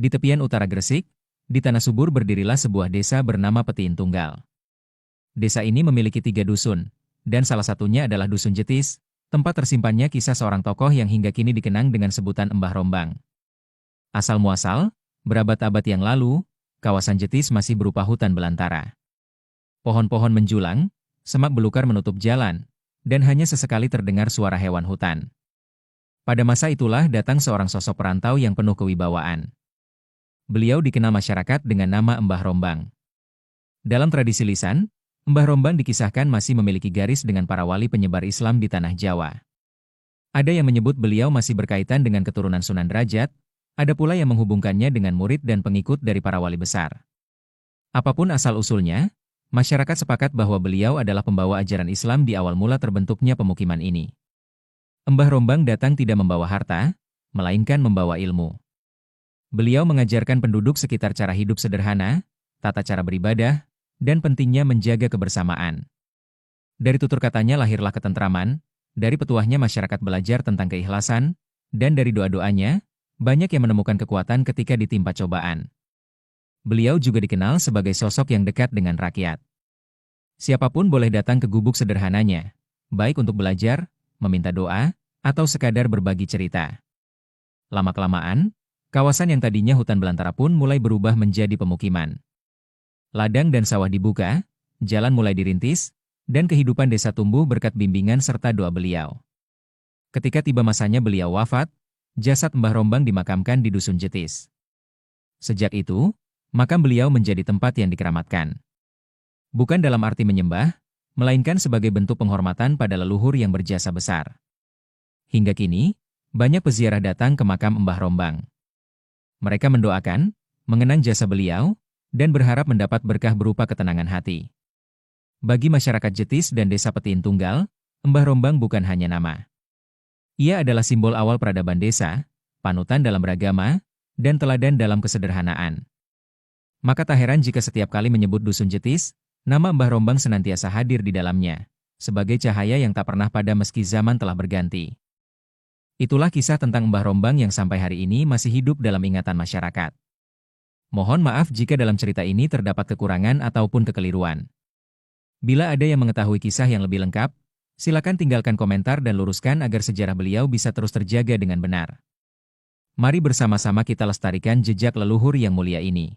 Di tepian utara Gresik, di tanah subur berdirilah sebuah desa bernama Petiin Tunggal. Desa ini memiliki 3 dusun, dan salah satunya adalah Dusun Jetis, tempat tersimpannya kisah seorang tokoh yang hingga kini dikenang dengan sebutan Mbah Rombang. Asal-muasal, berabad-abad yang lalu, kawasan Jetis masih berupa hutan belantara. Pohon-pohon menjulang, semak belukar menutup jalan, dan hanya sesekali terdengar suara hewan hutan. Pada masa itulah datang seorang sosok perantau yang penuh kewibawaan. Beliau dikenal masyarakat dengan nama Mbah Rombang. Dalam tradisi lisan, Mbah Rombang dikisahkan masih memiliki garis dengan para wali penyebar Islam di tanah Jawa. Ada yang menyebut beliau masih berkaitan dengan keturunan Sunan Derajat, ada pula yang menghubungkannya dengan murid dan pengikut dari para wali besar. Apapun asal-usulnya, masyarakat sepakat bahwa beliau adalah pembawa ajaran Islam di awal mula terbentuknya pemukiman ini. Mbah Rombang datang tidak membawa harta, melainkan membawa ilmu. Beliau mengajarkan penduduk sekitar cara hidup sederhana, tata cara beribadah, dan pentingnya menjaga kebersamaan. Dari tutur katanya lahirlah ketentraman, dari petuahnya masyarakat belajar tentang keikhlasan, dan dari doa-doanya, banyak yang menemukan kekuatan ketika ditimpa cobaan. Beliau juga dikenal sebagai sosok yang dekat dengan rakyat. Siapapun boleh datang ke gubuk sederhananya, baik untuk belajar, meminta doa, atau sekadar berbagi cerita. Lama-kelamaan, kawasan yang tadinya hutan belantara pun mulai berubah menjadi pemukiman. Ladang dan sawah dibuka, jalan mulai dirintis, dan kehidupan desa tumbuh berkat bimbingan serta doa beliau. Ketika tiba masanya beliau wafat, jasad Mbah Rombang dimakamkan di Dusun Jetis. Sejak itu, makam beliau menjadi tempat yang dikeramatkan. Bukan dalam arti menyembah, melainkan sebagai bentuk penghormatan pada leluhur yang berjasa besar. Hingga kini, banyak peziarah datang ke makam Mbah Rombang. Mereka mendoakan, mengenang jasa beliau, dan berharap mendapat berkah berupa ketenangan hati. Bagi masyarakat Jetis dan desa Petiin Tunggal, Mbah Rombang bukan hanya nama. Ia adalah simbol awal peradaban desa, panutan dalam beragama, dan teladan dalam kesederhanaan. Maka tak heran jika setiap kali menyebut Dusun Jetis, nama Mbah Rombang senantiasa hadir di dalamnya, sebagai cahaya yang tak pernah padam meski zaman telah berganti. Itulah kisah tentang Mbah Rombang yang sampai hari ini masih hidup dalam ingatan masyarakat. Mohon maaf jika dalam cerita ini terdapat kekurangan ataupun kekeliruan. Bila ada yang mengetahui kisah yang lebih lengkap, silakan tinggalkan komentar dan luruskan agar sejarah beliau bisa terus terjaga dengan benar. Mari bersama-sama kita lestarikan jejak leluhur yang mulia ini.